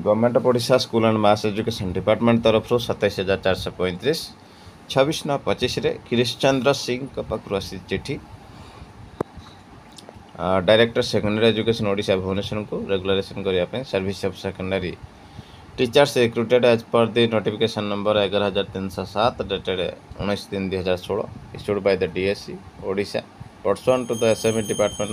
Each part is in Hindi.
Government of Odisha school and mass education department तरफ 27,435 26/9/25 गिरीश चंद्र सिंह पाखु आसी चिठी director secondary education Odisha Bhubaneswar को रेगुलरेशन करने service of secondary teachers recruited as per the notification number 11,307 dated 19/3/2016 issued by the DSC Odisha pursuant to the SME department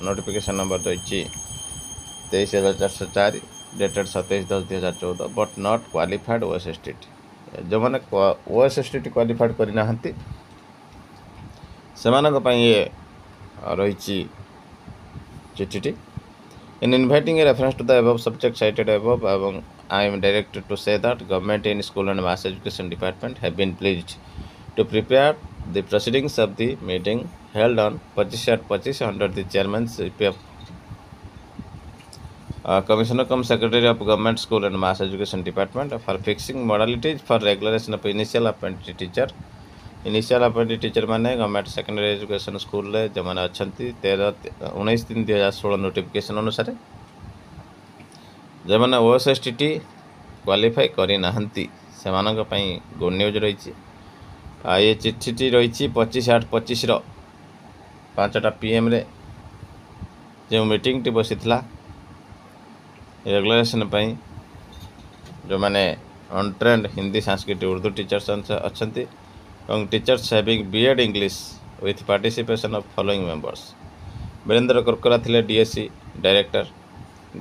notification number 23,404 dated 27/10/2014 but not qualified OSSTT जो मैंने OSSTT क्वालिफाइड करना ये रही चिठी in inviting a reference to the above subject cited above I am directed to say that government in school and mass education department have been pleased to prepare the proceedings of the meeting held on 25/25 under the chairmanship of Commissioner cum Secretary of Government School and Mass Education Department for fixing modalities for regulation of initial appointed teacher. Initial appointed teacher मैंने गवर्नमेंट सेकेंडरी एजुकेशन स्कूल जो मैंने अच्छा 13/19/2016 नोटिफिकेशन अनुसार जो मैंने OSSTT क्वालिफाई करना से गुड न्यूज रही ये चिठी रही 25/8/25 5टा PM जो मीटिंग टी बसी रेगुलेशन जो मैंने अनट्रेंड हिंदी संस्कृत उर्दू टीचर्स अच्छा teachers having BEd English with participation of following members Virendra कोरकरा थिले DSC डायरेक्टर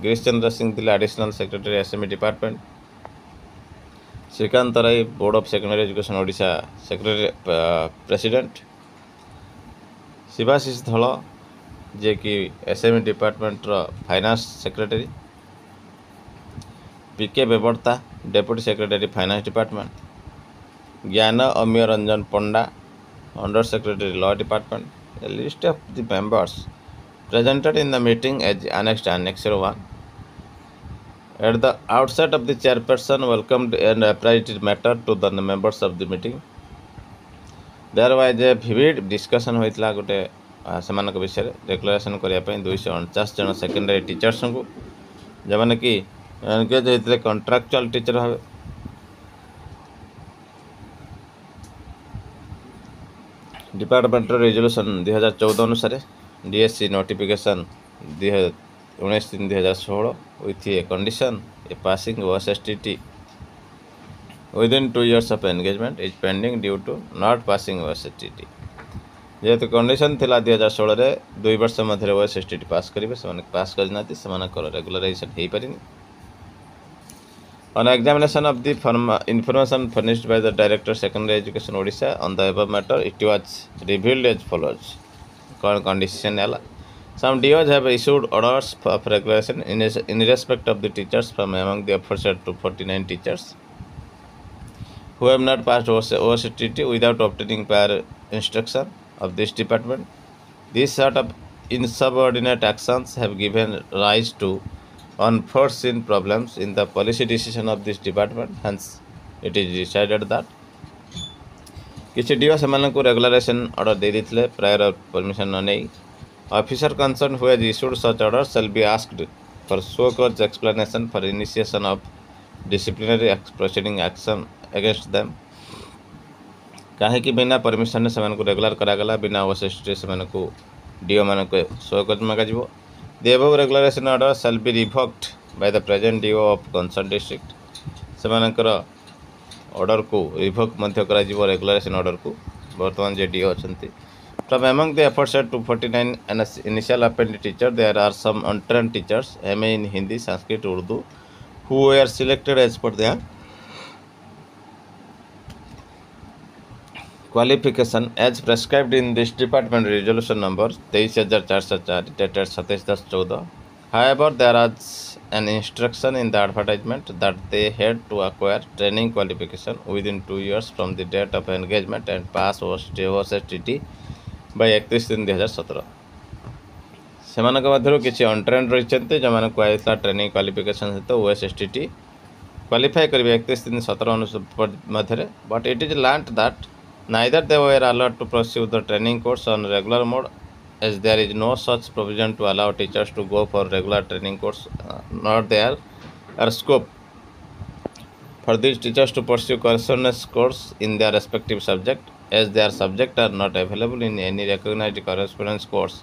गिरीश चंद्र सिंह थिले additional secretary SME department Srikant Rai board of secondary education Odisha secretary president Shivashish Dhal जे कि SME department finance secretary PK Bebarta deputy secretary finance department Gyan Amiya Ranjan Panda under secretary law department a list of the members presented in the meeting as annexed Annex 01 at the outset of the chairperson welcomed and apprised matter to the members of the meeting there was a vivid discussion होइतला गोटे सेमानक विषय डिक्लेरेशन करिया पई 249 जन सेकेंडरी टीचर्स को जमाने कि एंगेज होइतले कॉन्ट्रैक्चुअल टीचर भाबे डिपार्टमेंट रेजोल्यूशन 2014 अनुसार DSC notification 19/3/2016 with a condition a passing OSSTT within 2 years of engagement is pending due to not passing OSSTT जेहेतु कंडीशन थिला 2016 रे 2 वर्ष मध्य OSSTT पास करेंगे से पास करना रेगुलराइजेशन हो पारि On examination of the information furnished by the Director Secondary Education Odisha on the above matter, it was revealed as follows. Condition some DOs have issued orders of regulation in respect of the teachers from among the aforesaid 249 teachers who have not passed OSSTT without obtaining prior instruction of this department. These sort of insubordinate actions have given rise to unforeseen problems in the policy decision of this department. Hence, it is decided that किसी DO से रेगुलरेशन ऑर्डर दे देते प्रायर परमिशन न नहीं officer concern who has issued such order shall be asked for show cause explanation for initiation of disciplinary proceeding action against them कहीं बिना परमिशन से रेगुलर करागला बिना OSSTT से DO मान सो कज मागाଯିବ The above regulation order shall be revoked by the present DO of concerned district. सेमानकर ऑर्डर को रिवोक मध्य करा जीवो रेगुलेशन ऑर्डर को वर्तमान जे DO अछंती from among the aforesaid 249 and initial appointed teacher there are some untrained teachers MA in Hindi Sanskrit Urdu who were selected as per their qualification as prescribed in this department resolution number 23,404 dated 27/10/14. However, there is an instruction in the advertisement that they had to acquire training qualification within 2 years from the date of engagement and pass OSSTT by 31/3/2017. सेमानक मध्यरु किछि अनट्रेंड रहिसंते जमाने कोइतला ट्रेनिंग क्वालिफिकेशन सहित OSSTT क्वालिफाई करिवे 31/3/17 अनुसार मध्यरे but it is learned that neither they were allowed to pursue the training course on regular mode as there is no such provision to allow teachers to go for regular training course nor they are or scope for these teachers to pursue correspondence course in their respective subject, as their subject are not available in any recognized correspondence course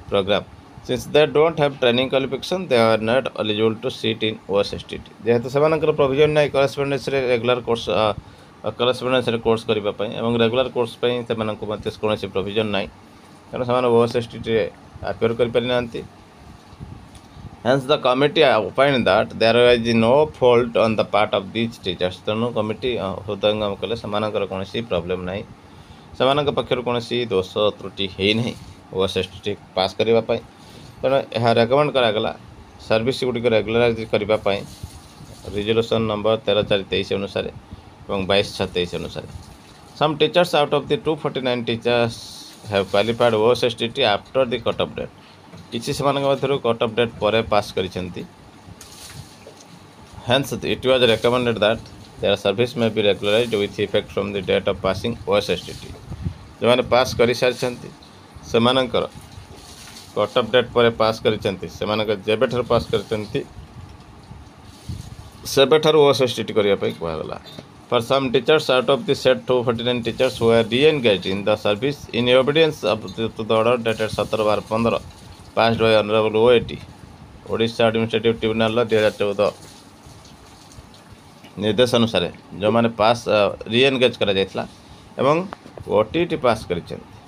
program. Since they don't have training qualification, they are not eligible to sit in OSSTT. जेहेतु सेमानकर प्रोविजन नाही correspondence रे रेगुलर कोर्स correspondence रे कोर्स करिबा पई एवं रेगुलर कोर्स पई सेमाननको मध्ये कोनोसी प्रोविजन नाही कारण सेमान OSSTT रे अपियर करि पारि नांती. Hence the committee opined that there is no fault on the part of these teachers. तेणु कमिटी हृदयंगम कले सेमानकर कोनोसी प्रॉब्लम नाही सेमानक पक्षर कोनोसी दोष त्रुटि हेई नाही OSSTT पास करिबा पई. तेणु यह रेकमेंड करागला सर्विस गुड़िक रेगुलराइज करने रिजोल्यूशन नंबर 13/4/23 अनुसार और 22/6/23 अनुसार. Some teachers out of the 249 teachers have qualified OSSTT after the cut off date. किसी से कट ऑफ डेट पर पास करिसेंती. Hence it was recommended that their service में be regularized with effect from the date of passing OSSTT. जो मैंने पास कर सारी सेमानकर कट ऑफ डेट पर पास करिसेंती जेबेठार पास करिसेंती सेबेठार OSSTT करिया पई कहगला. For some teachers out of the set 249 teachers who are reengaged in the service in obedience to the order dated 17/12/15 passed by honourable OAT Odisha administrative tribunal 2014 निर्देश अनुसार जो माने पास रीएंगेज करा जायतला एवं OTT pass करिसेंती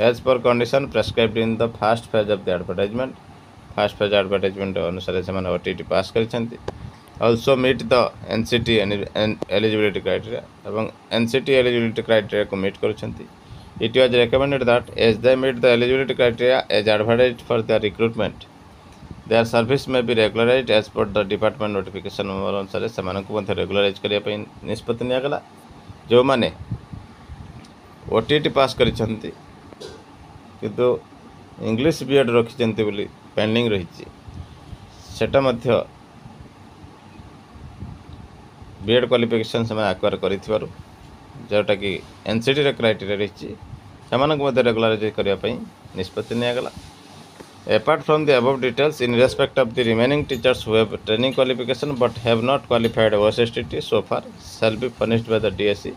as per condition prescribed in the first phase of the advertisement. First phase advertisement अनुसार से माने OTT pass करिसेंती. Also meet the NCT and eligibility criteria एवं NCT eligibility criteria को meet करुछंती. It was recommended that as they meet the eligibility criteria as advertised for their recruitment, their service may be regularized as per the department notification अनुसार से मानक मध्ये रेगुलराइज करिया पई निष्पत्ति नियागला. जो माने OTT पास करिसेंती किंतु इंग्लिश बीएड रखिंट बोली पेंडिंग रही सेटा मध्य बीएड क्वालिफिकेशन से आक्वायर कर जोटा कि एनसीटी रे क्राइटेरिया रही से रेगुलराइज करने निष्पत्ति निगला. Apart from the above details in respect of the remaining teachers who have training qualification but have not qualified OSSTT so far shall be furnished by the DSE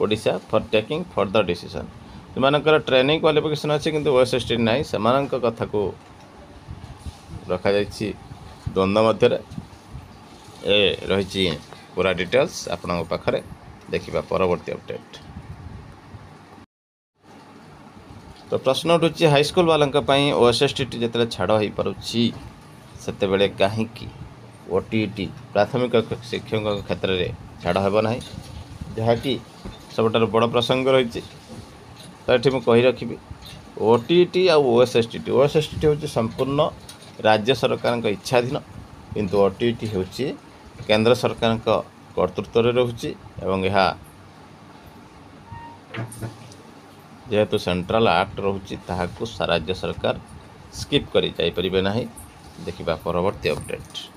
Odisha for taking further decision. सेमानकर ट्रेनिंग क्वालिफिकेशन अच्छी किंतु OSSTT नहीं सेमानक कथा को रखा जाइछि द्वंद्व मध्य रही पूरा डिटेल्स आपण पाखरे देखिबा परवर्ती अपडेट. तो प्रश्न उठुछि हाईस्कूल वालंक पई OSSTT जतले छाड़ होई परुछि सेते बेले काहे कि OTT प्राथमिक शिक्षक क्षेत्र रे छाड़ हेबो नाही जहा कि सबटार बड़ प्रसंग रही. तो ये मुझे कही रखी OTT आ OSSTT हूँ संपूर्ण राज्य सरकार इच्छाधीन किंतु OTT हूँ केंद्र सरकार कर्तृत्व रोचे एवं यह जेहेतु सेंट्रल एक्ट रोचे ताकू राज्य सरकार स्किप कर जापर ना. देखा परवर्ती अपडेट.